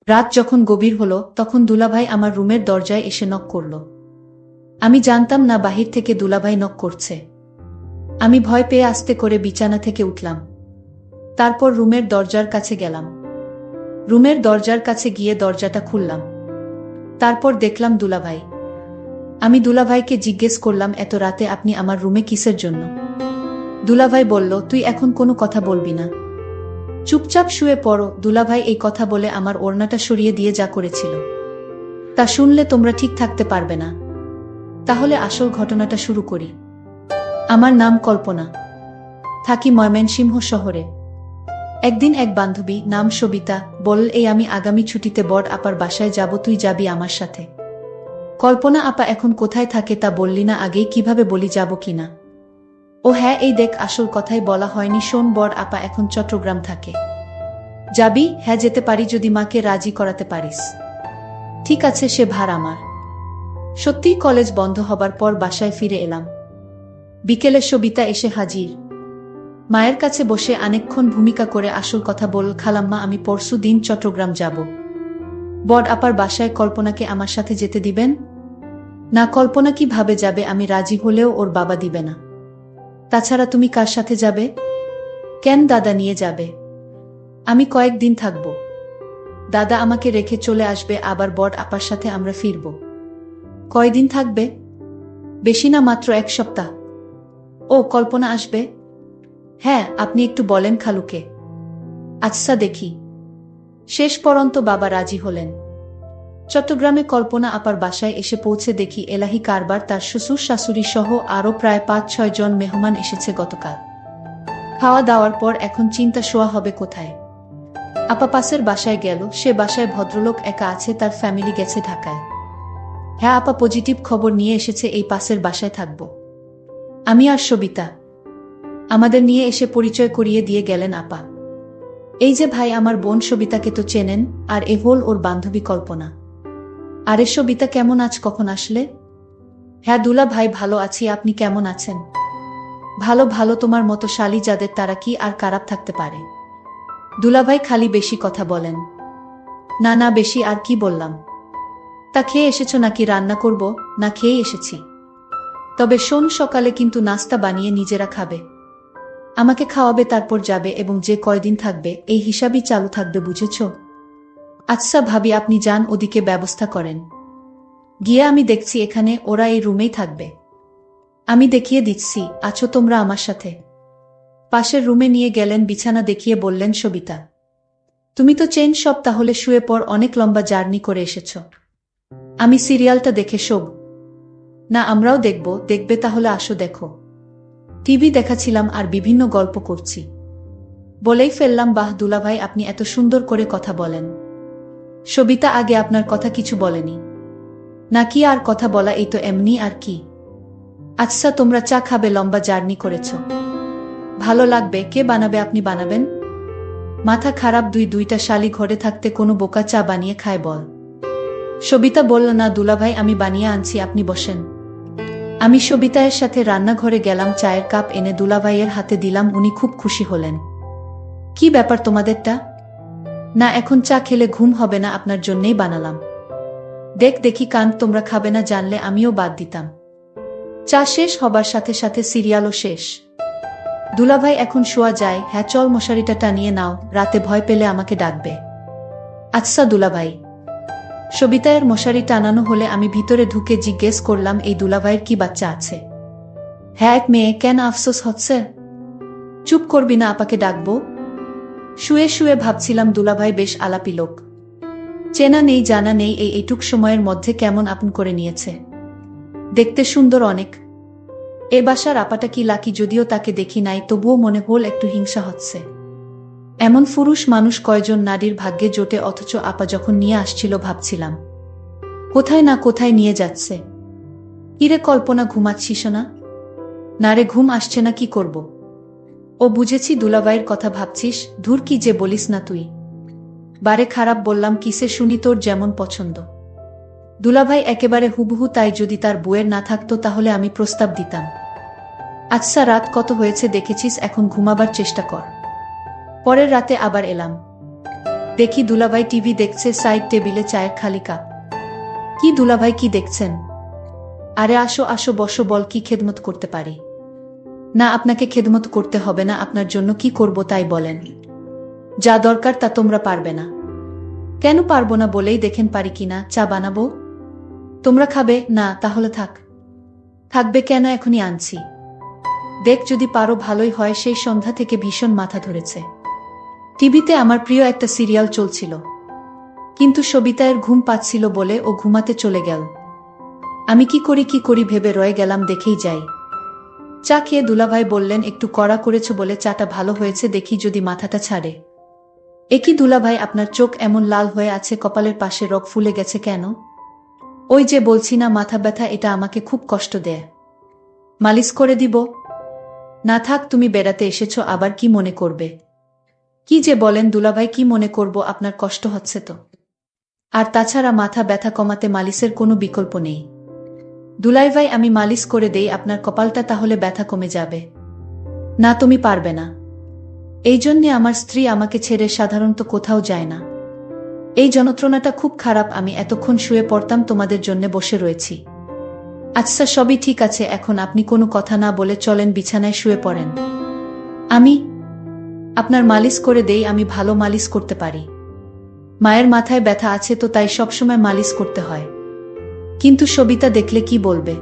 রাত যখন গভীর হলো তখন দুলাভাই আমার রুমের দরজায় এসে নক করল। আমি জানতাম না বাহির থেকে দুলাভাই নক করছে। আমি ভয় পেয়ে আস্তে করে বিছানা থেকে উঠলাম। তারপর রুমের দরজার কাছে গেলাম। রুমের দরজার কাছে গিয়ে দরজাটা খুললাম। তারপর দেখলাম দুলাভাই। আমি দুলাভাইকে জিজ্ঞেস করলাম, এত রাতে আপনি আমার রুমে কিসের জন্য? দুলাভাই বলল, তুই এখন কোনো কথা বলবি না, চুপচাপ শুয়ে পড়ো। দুলাভাই এই কথা বলে আমার ওড়নাটা সরিয়ে দিয়ে যা করেছিল তা শুনলে তোমরা ঠিক থাকতে পারবে না। তাহলে আসল ঘটনাটা শুরু করি। আমার নাম কল্পনা, থাকি ময়মনসিংহ শহরে। একদিন এক বান্ধবী, নাম সবিতা, বলল, এই আমি আগামী ছুটিতে বড় আপার বাসায় যাব, তুই যাবি আমার সাথে। কল্পনা আপা এখন কোথায় থাকে তা বললি না, আগেই কিভাবে বলি যাব কিনা? ও হ্যাঁ, এই দেখ, আসল কথাই বলা হয়নি, শোন, বড় আপা এখন চট্টগ্রাম থাকে। যাবি? হ্যাঁ, যেতে পারি যদি মাকে রাজি করাতে পারিস। ঠিক আছে, সে ভার আমার। সত্যিই কলেজ বন্ধ হবার পর বাসায় ফিরে এলাম। বিকেলে সবিতা এসে হাজির। মায়ের কাছে বসে অনেকক্ষণ ভূমিকা করে আসল কথা বলল, খালাম্মা, আমি পরশু দিন চট্টগ্রাম যাব। বড় আপার বাসায় কল্পনাকে আমার সাথে যেতে দিবেন? না, কল্পনা কিভাবে যাবে? আমি রাজি হলেও ওর বাবা দিবে না। তাছাড়া তুমি কার সাথে যাবে? কেন, দাদা নিয়ে যাবে। আমি কয়েকদিন থাকব। দাদা আমাকে রেখে চলে আসবে, আবার বড় আপার সাথে আমরা ফিরব। কয়দিন থাকবে? বেশি না, মাত্র 1 সপ্তাহ। ও, কল্পনা আসবে? হ্যাঁ, আপনি একটু বলেন খালুকে। আচ্ছা, দেখি। শেষ পর্যন্ত বাবা রাজি হলেন। চট্টগ্রামে কল্পনা আপার বাসায় এসে পৌঁছে দেখি এলাহি কারবার, তার শ্বশুর শাশুড়ি সহ আরও প্রায় 5-6 জন মেহমান এসেছে গতকাল। খাওয়া দাওয়ার পর এখন চিন্তা শোয়া হবে কোথায়। আপা পাশের বাসায় গেল। সে বাসায় ভদ্রলোক একা আছে, তার ফ্যামিলি গেছে ঢাকায়। হ্যাঁ, আপা পজিটিভ খবর নিয়ে এসেছে, এই পাশের বাসায় থাকব। আমি আর সবিতা। আমাদের নিয়ে এসে পরিচয় করিয়ে দিয়ে গেলেন আপা। এই যে ভাই, আমার বোন সবিতাকে তো চেনেন, আর এ হল ওর বান্ধবী কল্পনা। আরে সবিতা, কেমন আছ? কখন আসলে? হ্যাঁ দুলা ভাই, ভালো আছি, আপনি কেমন আছেন? ভালো ভালো, তোমার মতো শালি যাদের, তারা কি আর খারাপ থাকতে পারে? দুলাভাই খালি বেশি কথা বলেন। না না, বেশি আর কি বললাম। তা খেয়ে এসেছো নাকি? রান্না করব? না, খেয়েই এসেছি। তবে শোন, সকালে কিন্তু নাস্তা বানিয়ে নিজেরা খাবে। আমাকে খাওয়াবে, তারপর যাবে, এবং যে কয়দিন থাকবে এই হিসাবই চালু থাকবে, বুঝেছ? আচ্ছা ভাবি, আপনি যান, ওদিকে ব্যবস্থা করেন। গিয়ে আমি দেখছি, এখানে ওরা এই রুমেই থাকবে। আমি দেখিয়ে দিচ্ছি, আছো তোমরা আমার সাথে। পাশের রুমে নিয়ে গেলেন, বিছানা দেখিয়ে বললেন, সবিতা তুমি তো চেন সব, তাহলে শুয়ে পর, অনেক লম্বা জার্নি করে এসেছ। আমি সিরিয়ালটা দেখে শোব। না, আমরাও দেখব। দেখবে? তাহলে আসো, দেখো। টিভি দেখাছিলাম আর বিভিন্ন গল্প করছি। বলেই ফেললাম, বাহ দুলাভাই, আপনি এত সুন্দর করে কথা বলেন। সবিতা আগে আপনার কথা কিছু বলেনি? নাকি আর কথা বলা, এই তো এমনি আর কি। আচ্ছা, তোমরা চা খাবে? লম্বা জার্নি করেছ, ভালো লাগবে। কে বানাবে? আপনি বানাবেন? মাথা খারাপ, দুইটা শালি ঘরে থাকতে কোনো বোকা চা বানিয়ে খায় বল? সবিতা বলল, না দুলাভাই, আমি বানিয়ে আনছি, আপনি বসেন। আমি সবিতায়ের সাথে রান্নাঘরে গেলাম, চায়ের কাপ এনে দুলাভাইয়ের হাতে দিলাম। উনি খুব খুশি হলেন। কি ব্যাপার তোমাদেরটা? না, এখন চা খেলে ঘুম হবে না, আপনার জন্যেই বানালাম। দেখি কান, তোমরা খাবে না জানলে আমিও বাদ দিতাম। চা শেষ হবার সাথে সাথে সিরিয়ালও শেষ। দুলাভাই, এখন শোয়া যায়? হ্যাঁ চল, মশারিটা টানিয়ে নাও, রাতে ভয় পেলে আমাকে ডাকবে। আচ্ছা দুলাভাই। সবিতায়ের মশারি টানানো হলে আমি ভিতরে ঢুকে জিজ্ঞেস করলাম, এই দুলাভাইয়ের কি বাচ্চা আছে? হ্যাঁ, এক মেয়ে। কেন, আফসোস হচ্ছে? চুপ করবি না, আপাকে ডাকবো। শুয়ে শুয়ে ভাবছিলাম, দুলাভাই বেশ আলাপি লোক। চেনা নেই জানা নেই, এইটুক সময়ের মধ্যে কেমন আপন করে নিয়েছে। দেখতে সুন্দর অনেক। এ বাসার আপাটা কি লাকি, যদিও তাকে দেখি নাই, তবুও মনে হল একটু হিংসা হচ্ছে। এমন পুরুষ মানুষ কয়জন নারীর ভাগ্যে জোটে, অথচ আপা যখন নিয়ে আসছিল ভাবছিলাম কোথায় না কোথায় নিয়ে যাচ্ছে। ইরে কল্পনা, ঘুমাচ্ছিস না? না রে, ঘুম আসছে না, কি করব? ও বুঝেছি, দুলাভাইয়ের কথা ভাবছিস। ধুর, কি যে বলিস না তুই। বারে খারাপ বললাম কিসে শুনি, তোর যেমন পছন্দ। দুলাভাই একেবারে হুবহু তাই, যদি তার বউয়ের না থাকতো তাহলে আমি প্রস্তাব দিতাম। আচ্ছা, রাত কত হয়েছে দেখেছিস, এখন ঘুমাবার চেষ্টা কর। পরের রাতে আবার এলাম। দেখি দুলাভাই টিভি দেখছে, সাইড টেবিলে চায়ের খালি কাপ। কি দুলাভাই, কি দেখছেন? আরে আসো আসো, বসো, বল কি খেদমত করতে পারি? না, আপনাকে খেদমত করতে হবে না, আপনার জন্য কি করব তাই বলেন। যা দরকার তা তোমরা পারবে না। কেন পারবো না বলেই দেখেন পারি কিনা। চা বানাবো? তোমরা খাবে না? তাহলে থাক। থাকবে কেন, এখনই আনছি। দেখ যদি পারো, ভালোই হয়। সেই সন্ধ্যা থেকে ভীষণ মাথা ধরেছে। টিভিতে আমার প্রিয় একটা সিরিয়াল চলছিল, কিন্তু সবিতায়ের ঘুম পাচ্ছিল বলে ও ঘুমাতে চলে গেল। আমি কি করি ভেবে রয়ে গেলাম, দেখেই যাই। চা খেয়ে দুলাভাই বললেন, একটু কড়া করেছ বলে চাটা ভালো হয়েছে, দেখি যদি মাথাটা ছাড়ে। একই দুলাভাই, আপনার চোখ এমন লাল হয়ে আছে, কপালের পাশে রগ ফুলে গেছে কেন? ওই যে বলছি না, মাথা ব্যথা, এটা আমাকে খুব কষ্ট দেয়। মালিশ করে দিব? না থাক, তুমি বেড়াতে এসেছো, আবার কি মনে করবে? কি যে বলেন দুলাভাই, কি মনে করব? আপনার কষ্ট হচ্ছে তো। আর তাছাড়া মাথা ব্যথা কমাতে মালিশের কোনো বিকল্প নেই। দুলাভাই, আমি মালিশ করে দেই আপনার কপালটা, তাহলে ব্যথা কমে যাবে। না, তুমি পারবে না। এই জন্যে আমার স্ত্রী আমাকে ছেড়ে সাধারণত কোথাও যায় না। এই যন্ত্রণাটা খুব খারাপ। আমি এতক্ষণ শুয়ে পড়তাম, তোমাদের জন্য বসে রয়েছি। আচ্ছা, সবই ঠিক আছে, এখন আপনি কোনো কথা না বলে চলেন, বিছানায় শুয়ে পড়েন। আমি আপনার মালিশ করে দেই, আমি ভালো মালিশ করতে পারি। মায়ের মাথায় ব্যথা আছে তো, তাই সবসময় মালিশ করতে হয়। কিন্তু সবিতা দেখলে কি বলবে?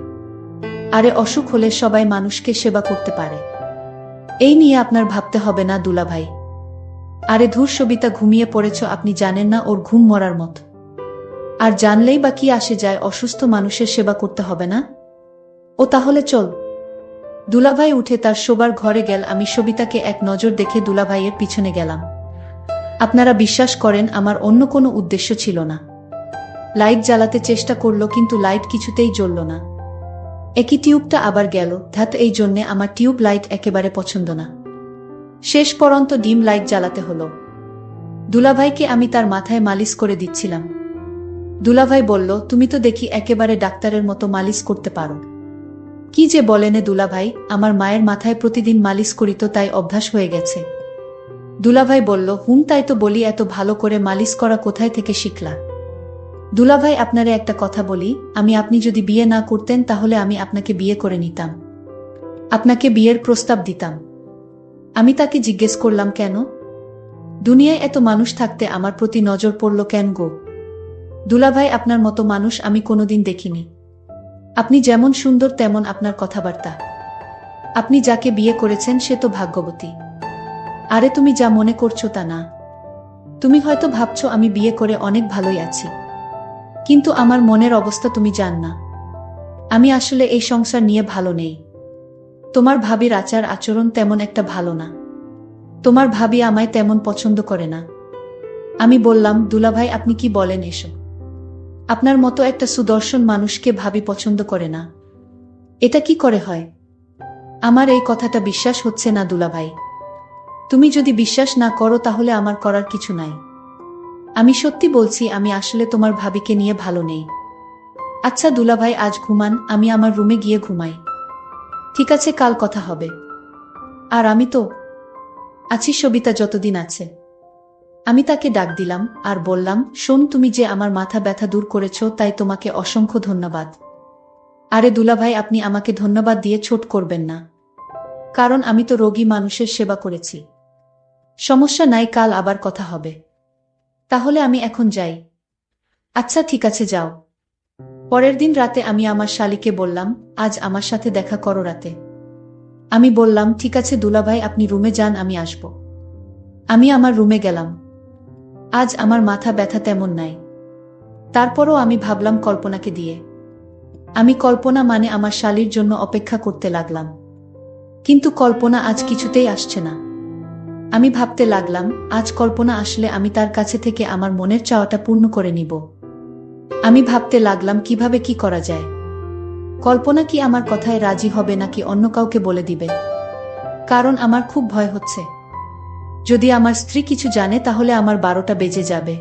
আরে অসুখ হলে সবাই মানুষকে সেবা করতে পারে, এই নিয়ে আপনার ভাবতে হবে না দুলাভাই। আরে ধুর, সবিতা ঘুমিয়ে পড়েছ, আপনি জানেন না ওর ঘুম মরার মত। আর জানলেই বা কি আসে যায়, অসুস্থ মানুষের সেবা করতে হবে না? ও তাহলে চল। দুলাভাই উঠে তার শোবার ঘরে গেল। আমি সবিতাকে এক নজর দেখে দুলাভাইয়ের পিছনে গেলাম। আপনারা বিশ্বাস করেন, আমার অন্য কোনো উদ্দেশ্য ছিল না। লাইট জ্বালাতে চেষ্টা করলো, কিন্তু লাইট কিছুতেই জ্বলল না। একই টিউবটা আবার গেল। ধ্যাত, এই জন্যে আমার টিউব লাইট একেবারে পছন্দ না। শেষ পর্যন্ত ডিম লাইট জ্বালাতে হলো। দুলাভাইকে আমি তার মাথায় মালিশ করে দিচ্ছিলাম। দুলাভাই বলল, তুমি তো দেখি একেবারে ডাক্তারের মতো মালিশ করতে পারো। কি যে বলেনে দুলাভাই, আমার মায়ের মাথায় প্রতিদিন মালিশ করি তো, তাই অভ্যাস হয়ে গেছে। দুলাভাই বলল, তাই তো বলি, এত ভালো করে মালিশ করা কোথায় থেকে শিখলা? দুলাভাই, আপনারে একটা কথা বলি, আপনি যদি বিয়ে না করতেন তাহলে আমি আপনাকে বিয়ে করে নিতাম, আপনাকে বিয়ের প্রস্তাব দিতাম। আমি তাকে জিজ্ঞেস করলাম, কেন? দুনিয়ায় এত মানুষ থাকতে আমার প্রতি নজর পড়ল কেন গো? দুলাভাই, আপনার মতো মানুষ আমি কোনোদিন দেখিনি। আপনি যেমন সুন্দর তেমন আপনার কথাবার্তা। আপনি যাকে বিয়ে করেছেন সে তো ভাগ্যবতী। আরে তুমি যা মনে করছো তা না। তুমি হয়তো ভাবছো আমি বিয়ে করে অনেক ভালোই আছি, কিন্তু আমার মনের অবস্থা তুমি জান না। আমি আসলে এই সংসার নিয়ে ভালো নেই। তোমার ভাবির আচার আচরণ তেমন একটা ভালো না। তোমার ভাবি আমায় তেমন পছন্দ করে না। আমি বললাম, দুলাভাই আপনি কি বলেন এসব? আপনার মতো একটা সুদর্শন মানুষকে ভাবি পছন্দ করে না, এটা কি করে হয়? আমার এই কথাটা বিশ্বাস হচ্ছে না দুলাভাই। তুমি যদি বিশ্বাস না করো তাহলে আমার করার কিছু নাই। আমি সত্যি বলছি, আমি আসলে তোমার ভাবিকে নিয়ে ভালো নেই। আচ্ছা দুলাভাই, আজ ঘুমান, আমি আমার রুমে গিয়ে ঘুমাই। ঠিক আছে, কাল কথা হবে। আর আমি তো আছি সবিতা যতদিন আছে। আমি তাকে ডাক দিলাম আর বললাম, শোন, তুমি যে আমার মাথা ব্যথা দূর করেছ তাই তোমাকে অসংখ্য ধন্যবাদ। আরে দুলাভাই, আপনি আমাকে ধন্যবাদ দিয়ে ছোট করবেন না, কারণ আমি তো রোগী মানুষের সেবা করেছি। সমস্যা নাই, কাল আবার কথা হবে। তাহলে আমি এখন যাই। আচ্ছা ঠিক আছে, যাও। পরের দিন রাতে আমি আমার শালীকে বললাম, আজ আমার সাথে দেখা করো রাতে। আমি বললাম, ঠিক আছে দুলাভাই, আপনি রুমে যান, আমি আসব। আমি আমার রুমে গেলাম। আজ আমার মাথা ব্যথা তেমন নাই। তারপরও আমি ভাবলাম কল্পনাকে দিয়ে। আমি কল্পনা মানে আমার শালীর জন্য অপেক্ষা করতে লাগলাম, কিন্তু কল্পনা আজ কিছুতেই আসছে না। আমি ভাবতে লাগলাম, আজ কল্পনা আসলে আমি তার কাছে থেকে আমার মনের চাওয়াটা পূর্ণ করে নিব। আমি ভাবতে লাগলাম কিভাবে কি করা যায়। কল্পনা কি আমার কথায় রাজি হবে নাকি অন্য কাউকে বলে দিবে? কারণ আমার খুব ভয় হচ্ছে, যদি আমার স্ত্রী কিছু জানে তাহলে আমার 12টা বেজে যাবে।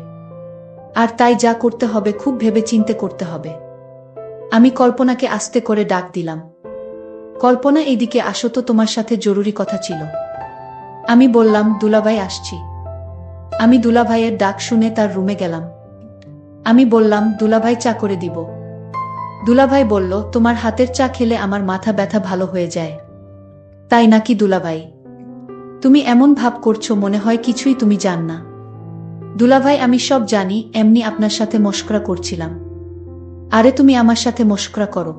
আর তাই যা করতে হবে খুব ভেবে চিন্তে করতে হবে। আমি কল্পনাকে আস্তে করে ডাক দিলাম, কল্পনা এইদিকে আসো তো, তোমার সাথে জরুরি কথা ছিল। আমি বললাম, দুলাভাই আসছি। আমি দুলাভাইয়ের ডাক শুনে তার রুমে গেলাম। আমি বললাম, দুলাভাই চা করে দিব। দুলাভাই বলল, তোমার হাতের চা খেলে আমার মাথা ব্যথা ভালো হয়ে যায়। তাই নাকি দুলাভাই? তুমি এমন ভাব করছো মনে হয় কিছুই তুমি জান না। দুলাভাই, আমি সব জানি, এমনি আপনার সাথে মশকরা করছিলাম। আরে তুমি আমার সাথে মশকরা করো,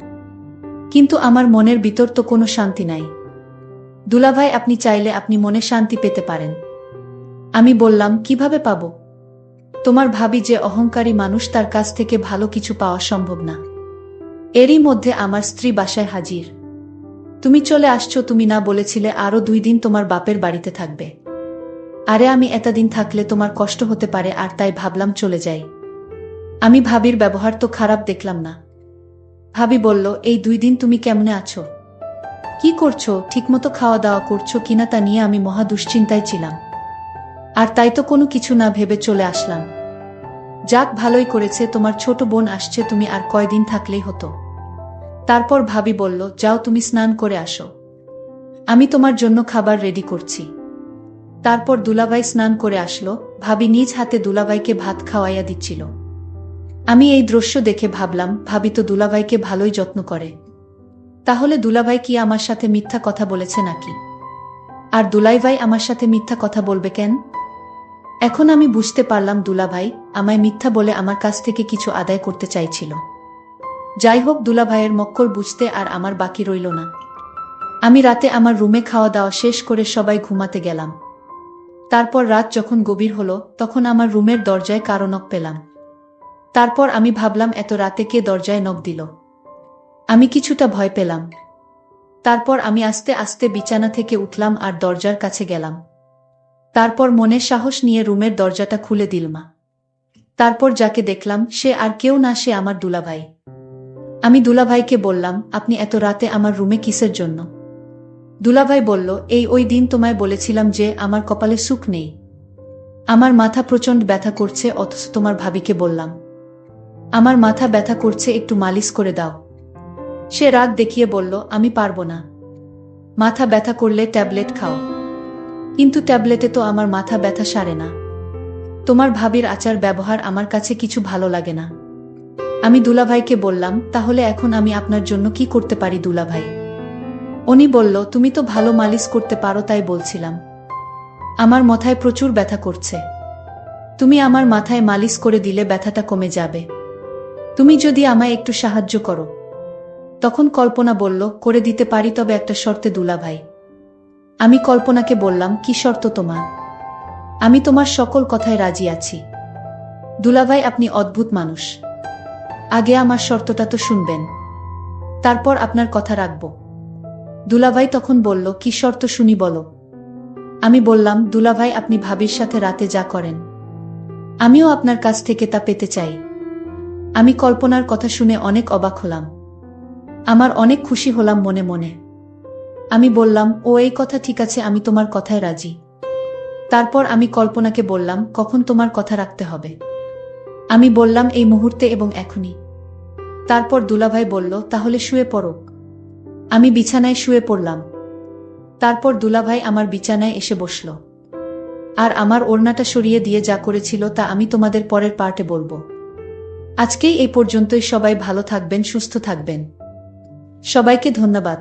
কিন্তু আমার মনের ভিতর তো কোনো শান্তি নাই। দুলাভাই, আপনি চাইলে আপনি মনে শান্তি পেতে পারেন। আমি বললাম, কিভাবে পাবো? তোমার ভাবি যে অহংকারী মানুষ, তার কাছ থেকে ভালো কিছু পাওয়া সম্ভব না। এরই মধ্যে আমার স্ত্রী বাসায় হাজির। তুমি চলে আসছো, তুমি না বলেছিলে আরো 2 দিন তোমার বাপের বাড়িতে থাকবে? আরে আমি এতদিন থাকলে তোমার কষ্ট হতে পারে, আর তাই ভাবলাম চলে যাই। আমি ভাবির ব্যবহার তো খারাপ দেখলাম না। ভাবি বলল, এই 2 দিন তুমি কেমনে আছো, কি করছো, ঠিকমতো খাওয়া দাওয়া করছো কিনা তা নিয়ে আমি মহা দুশ্চিন্তায় ছিলাম। আর তাই তো কোনো কিছু না ভেবে চলে আসলাম। যাক, ভালোই করেছে, তোমার ছোট বোন আসছে, তুমি আর কয়দিন থাকলেই হতো। তারপর ভাবি বলল, যাও তুমি স্নান করে আসো, আমি তোমার জন্য খাবার রেডি করছি। তারপর দুলাভাই স্নান করে আসলো। ভাবি নিজ হাতে দুলাভাইকে ভাত খাওয়াইয়া দিচ্ছিল। আমি এই দৃশ্য দেখে ভাবলাম, ভাবি তো দুলাভাইকে ভালোই যত্ন করে। তাহলে দুলাভাই কি আমার সাথে মিথ্যা কথা বলেছে নাকি? আর দুলাভাই আমার সাথে মিথ্যা কথা বলবে কেন? এখন আমি বুঝতে পারলাম, দুলাভাই আমায় মিথ্যা বলে আমার কাছ থেকে কিছু আদায় করতে চাইছিল। যাই হোক, দুলাভাইয়ের মক্কল বুঝতে আর আমার বাকি রইল না। আমি রাতে আমার রুমে খাওয়া দাওয়া শেষ করে সবাই ঘুমাতে গেলাম। তারপর রাত যখন গভীর হলো, তখন আমার রুমের দরজায় কারো নক পেলাম। তারপর আমি ভাবলাম, এত রাতে কে দরজায় নক দিল? আমি কিছুটা ভয় পেলাম। তারপর আমি আস্তে আস্তে বিছানা থেকে উঠলাম আর দরজার কাছে গেলাম। তারপর মনে সাহস নিয়ে রুমের দরজাটা খুলে দিলমা। তারপর যাকে দেখলাম সে আর কেউ না, সে আমার দুলাভাই। আমি দুলাভাইকে বললাম, আপনি এত রাতে আমার রুমে কিসের জন্য? দুলাভাই বলল, ওই দিন তোমায় বলেছিলাম যে আমার কপালে সুখ নেই। আমার মাথা প্রচণ্ড ব্যথা করছে, অথচ তোমার ভাবিকে বললাম আমার মাথা ব্যথা করছে, একটু মালিশ করে দাও। সে রাগ দেখিয়ে বলল, আমি পারবো না। মাথা ব্যথা করলে ট্যাবলেট খাও। কিন্তু ট্যাবলেটে তো আমার মাথা ব্যথা সারে না। তোমার ভাবির আচার ব্যবহার আমার কাছে কিছু ভালো লাগে না। আমি দুলাভাইকে বললাম, তাহলে এখন আমি আপনার জন্য কি করতে পারি দুলাভাই? উনি বলল, তুমি তো ভালো মালিশ করতে পারো, তাই বলছিলাম। আমার মাথায় প্রচুর ব্যথা করছে, তুমি আমার মাথায় মালিশ করে দিলে ব্যথাটা কমে যাবে। তুমি যদি আমায় একটু সাহায্য করো। তখন কল্পনা বলল, করে দিতে পারি, তবে একটা শর্তে দুলাভাই। আমি কল্পনাকে বললাম, কি শর্ত তোমার? আমি তোমার সকল কথায় রাজি আছি। দুলাভাই, আপনি অদ্ভুত মানুষ। আগে আমার শর্তটা তো শুনবেন, তারপর আপনার কথা রাখব। দুলাভাই তখন বলল, কি শর্ত শুনি বলো। আমি বললাম, দুলাভাই, আপনি ভাবির সাথে রাতে যা করেন, আমিও আপনার কাছ থেকে তা পেতে চাই। আমি কল্পনার কথা শুনে অনেক অবাক হলাম। আমার অনেক খুশি হলাম মনে মনে। আমি বললাম, ও এই কথা ঠিক আছে, আমি তোমার কথায় রাজি। তারপর আমি কল্পনাকে বললাম, কখন তোমার কথা রাখতে হবে? আমি বললাম, এই মুহূর্তে এবং এখনই। তারপর দুলাভাই বলল, তাহলে শুয়ে পড়ো। আমি বিছানায় শুয়ে পড়লাম। তারপর দুলাভাই আমার বিছানায় এসে বসল আর আমার ওড়নাটা সরিয়ে দিয়ে যা করেছিল তা আমি তোমাদের পরের পার্টে বলবো। আজকেই এই পর্যন্তই। সবাই ভালো থাকবেন, সুস্থ থাকবেন। সবাইকে ধন্যবাদ।